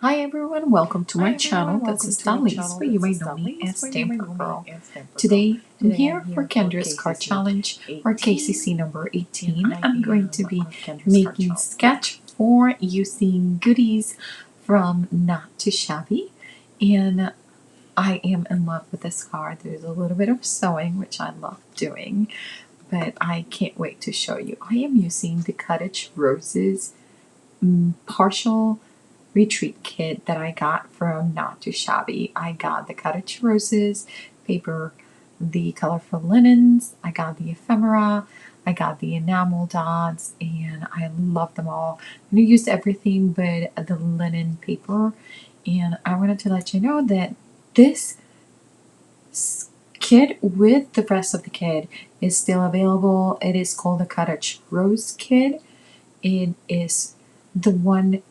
Hi everyone, welcome to my channel. This is Dalise, but you may know me as Stamprgrl. Today, I'm here for Kendra's card challenge, or KCC number 18. I'm going to be making sketch 4 using goodies from Not Too Shabby. And I am in love with this card. There's a little bit of sewing, which I love doing, but I can't wait to show you. I am using the Cottage Roses partial retreat kit that I got from Not Too Shabby. I got the Cottage Roses paper, the colorful linens, I got the ephemera, I got the enamel dots, and I love them all. I used everything but the linen paper, and I wanted to let you know that this kit with the rest of the kit is still available. It is called the Cottage Rose kit. It is the one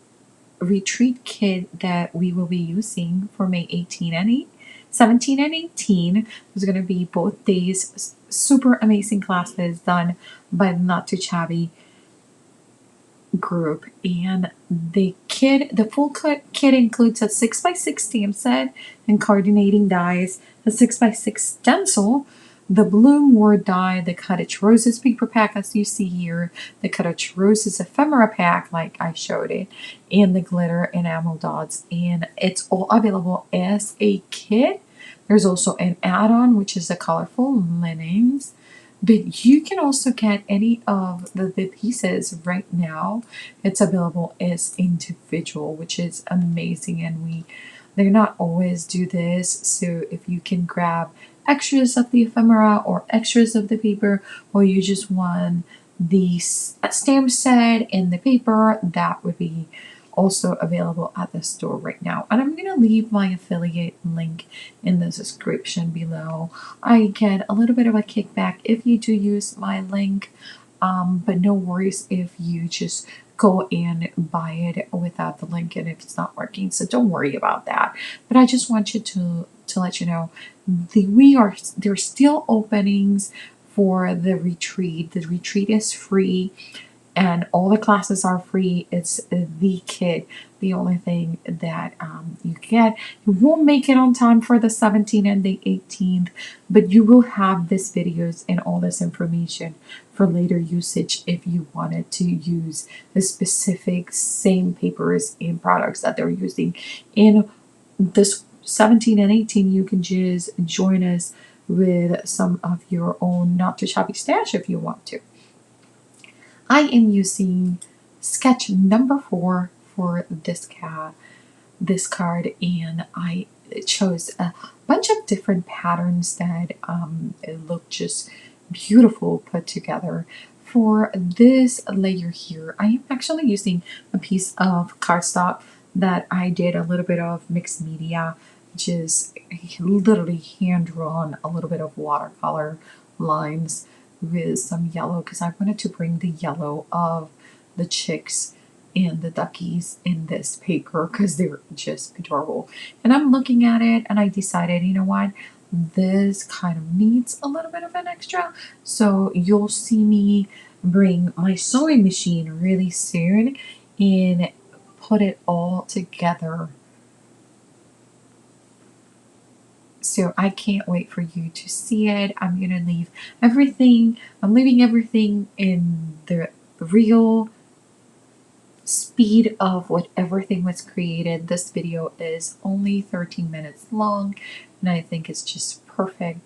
retreat kit that we will be using for May 17 and 18. There's going to be both days super amazing classes done by the Not Too Shabby group, and the full kit includes a 6x6 stamp set and coordinating dies, a 6x6 stencil, the Bloom Word die, the Cottage Roses paper pack as you see here, the Cottage Roses ephemera pack like I showed it, and the glitter enamel dots, and it's all available as a kit. There's also an add-on, which is the colorful linens, but you can also get any of the pieces right now. It's available as individual, which is amazing, and they're not always do this. So if you can grab extras of the ephemera or extras of the paper, or you just want the stamp set and the paper, that would be also available at the store right now. And I'm going to leave my affiliate link in the description below. I get a little bit of a kickback if you do use my link, but no worries if you just go and buy it without the link and if it's not working, so don't worry about that. But I just want you to let you know there's still openings for the retreat. The retreat is free and all the classes are free. It's the kit, the only thing that you get. You won't make it on time for the 17th and the 18th, but you will have these videos and all this information for later usage if you wanted to use the specific same papers and products that they're using. In this 17 and 18, you can just join us with some of your own Not Too Shabby stash if you want to. I am using sketch number 4 for this card, and I chose a bunch of different patterns that look just beautiful put together. For this layer here, I am actually using a piece of cardstock that I did a little bit of mixed media, just literally hand drawn a little bit of watercolor lines with some yellow because I wanted to bring the yellow of the chicks and the duckies in this paper because they're just adorable. And I'm looking at it and I decided, you know what, this kind of needs a little bit of an extra. So you'll see me bring my sewing machine really soon and put it all together. So I can't wait for you to see it. I'm going to leave everything. I'm leaving everything in the real speed of what everything was created. This video is only 13 minutes long, and I think it's just perfect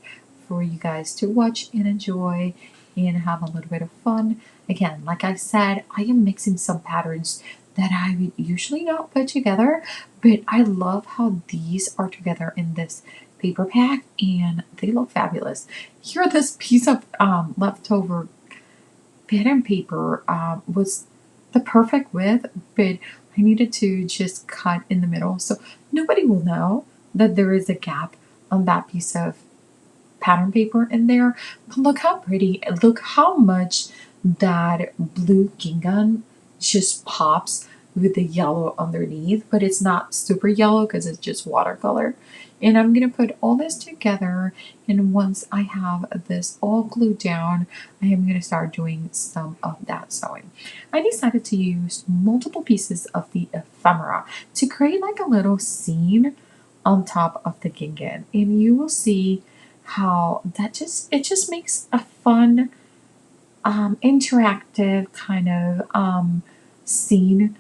for you guys to watch and enjoy and have a little bit of fun. Again, like I said, I am mixing some patterns that I would usually not put together, but I love how these are together in this paper pack and they look fabulous. Here, this piece of leftover pattern paper was the perfect width, but I needed to just cut in the middle so nobody will know that there is a gap on that piece of pattern paper in there. But look how pretty, look how much that blue gingham just pops with the yellow underneath, but it's not super yellow because it's just watercolor. And I'm gonna put all this together, and once I have this all glued down, I am gonna start doing some of that sewing. I decided to use multiple pieces of the ephemera to create like a little scene on top of the gingham, and you will see how it just makes a fun interactive kind of scene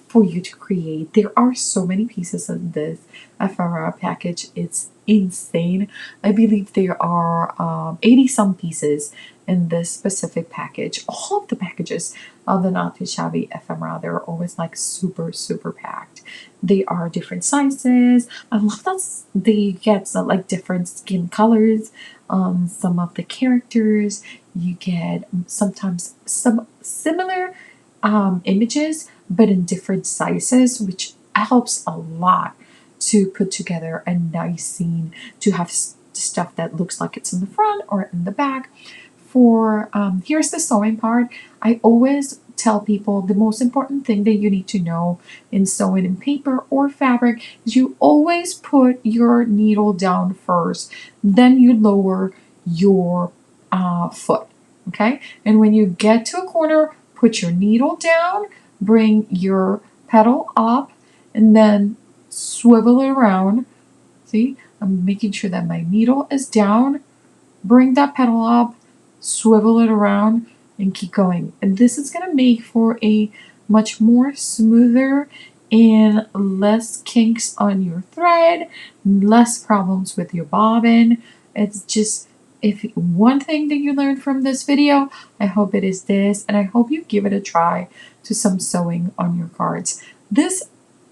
for you to create. There are so many pieces of this ephemera package. It's insane. I believe there are 80 some pieces in this specific package. All of the packages of the Not Too Shabby ephemera, they're always like super, super packed. They are different sizes. I love that they get some, like different skin colors. Some of the characters, you get sometimes some similar images but in different sizes, which helps a lot to put together a nice scene, to have stuff that looks like it's in the front or in the back. For here's the sewing part. I always tell people the most important thing that you need to know in sewing in paper or fabric is you always put your needle down first, then you lower your foot. Okay, and when you get to a corner, put your needle down, bring your pedal up, and then swivel it around. See, I'm making sure that my needle is down, bring that pedal up, swivel it around, and keep going. And this is going to make for a much more smoother and less kinks on your thread, less problems with your bobbin. It's just, if one thing that you learned from this video, I hope it is this, and I hope you give it a try to some sewing on your cards. This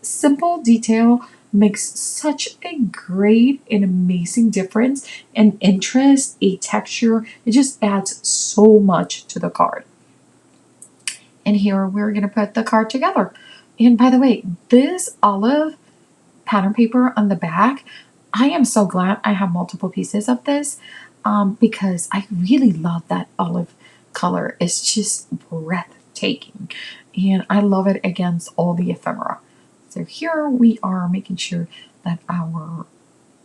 simple detail makes such a great and amazing difference in interest, a texture. It just adds so much to the card. And here we're going to put the card together. And by the way, this olive pattern paper on the back, I am so glad I have multiple pieces of this because I really love that olive color. It's just breathtaking. And I love it against all the ephemera. So here we are making sure that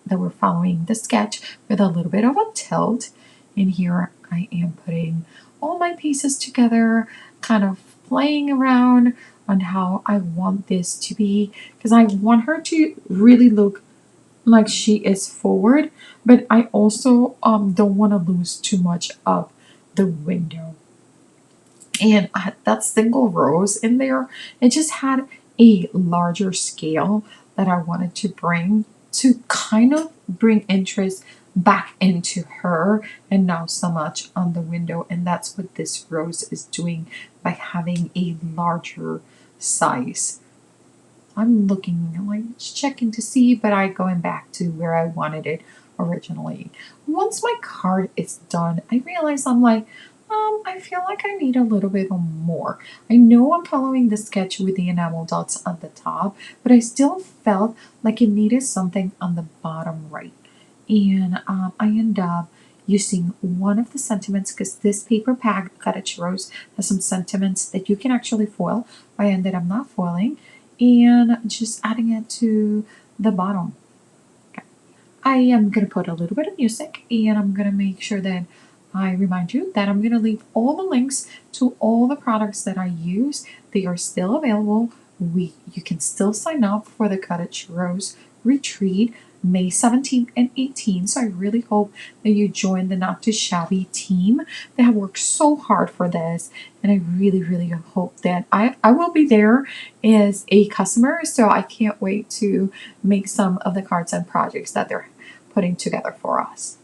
we're following the sketch with a little bit of a tilt. And here I am putting all my pieces together, kind of playing around on how I want this to be, because I want her to really look like she is forward, but I also don't want to lose too much of the window. And that single rose in there, it just had a larger scale that I wanted to bring to kind of bring interest back into her and not so much on the window. And that's what this rose is doing by having a larger size. I'm looking, like checking to see, but I'm going back to where I wanted it originally. Once my card is done, I realize I'm like, I feel like I need a little bit more. I know I'm following the sketch with the enamel dots on the top, but I still felt like it needed something on the bottom right. And I end up using one of the sentiments, because this paper pack, Cottage Rose, has some sentiments that you can actually foil. I ended up not foiling and just adding it to the bottom. Okay. I am going to put a little bit of music, and I'm going to make sure that I remind you that I'm going to leave all the links to all the products that I use. They are still available. You can still sign up for the Cottage Rose retreat May 17th and 18th. So I really hope that you join the Not Too Shabby team. They have worked so hard for this, and I really, really hope that I will be there as a customer. So I can't wait to make some of the cards and projects that they're putting together for us.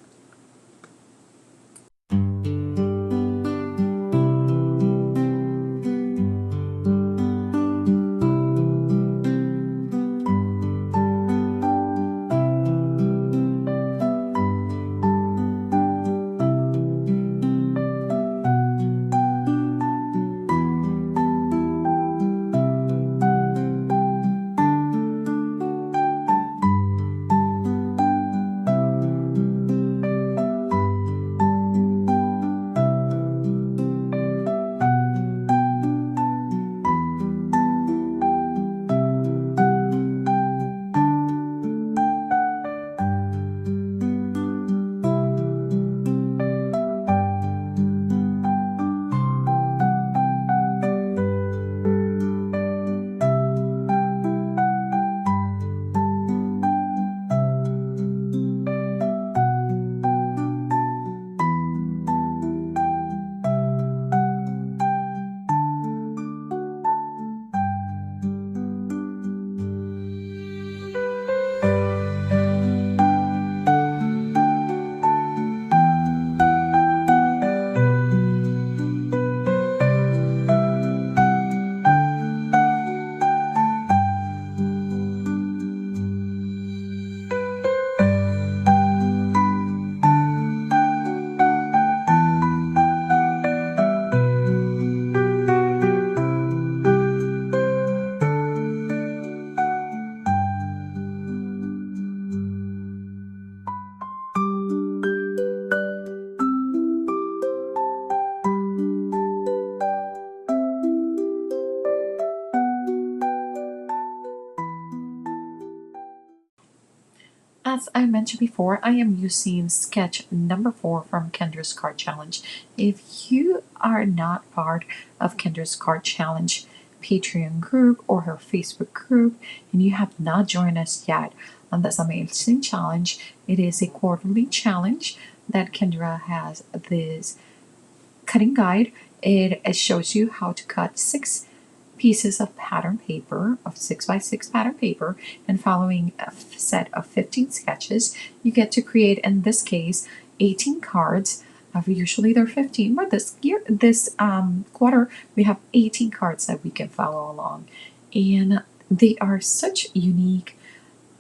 As I mentioned before, I am using sketch number 4 from Kendra's Card Challenge. If you are not part of Kendra's Card Challenge Patreon group or her Facebook group, and you have not joined us yet on this amazing challenge, it is a quarterly challenge that Kendra has this cutting guide. It shows you how to cut 6 pieces of pattern paper, of 6x6 pattern paper, and following a set of 15 sketches, you get to create, in this case, 18 cards. Usually they're 15, but this quarter, we have 18 cards that we can follow along. And they are such unique,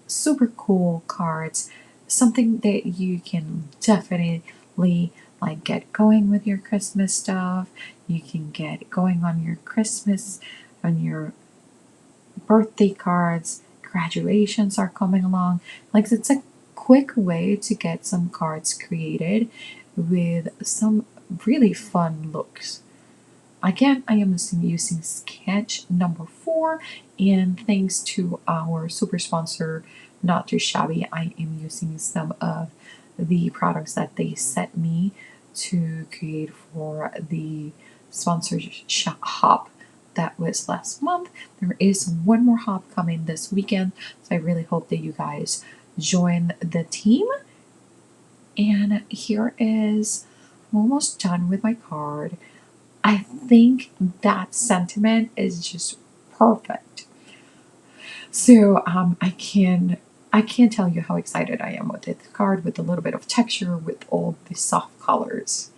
super cool cards, something that you can definitely like get going with your Christmas stuff. You can get going on your Christmas, on your birthday cards. Graduations are coming along. Like, it's a quick way to get some cards created with some really fun looks. Again, I am using sketch number 4, and thanks to our super sponsor, Not Too Shabby, I am using some of the products that they sent me to create for the sponsored hop that was last month. There is one more hop coming this weekend, so I really hope that you guys join the team. And here is, I'm almost done with my card. I think that sentiment is just perfect. So I can't tell you how excited I am with this card, with a little bit of texture, with all the soft colors.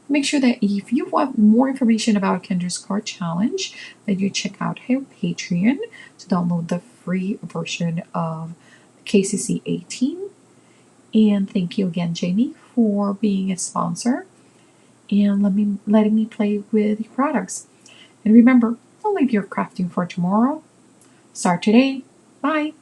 Make sure that if you want more information about Kendra's Card Challenge, that you check out her Patreon to download the free version of KCC 18. And thank you again, Jamie, for being a sponsor and letting me play with your products. And remember, don't leave your crafting for tomorrow. Start today. Bye.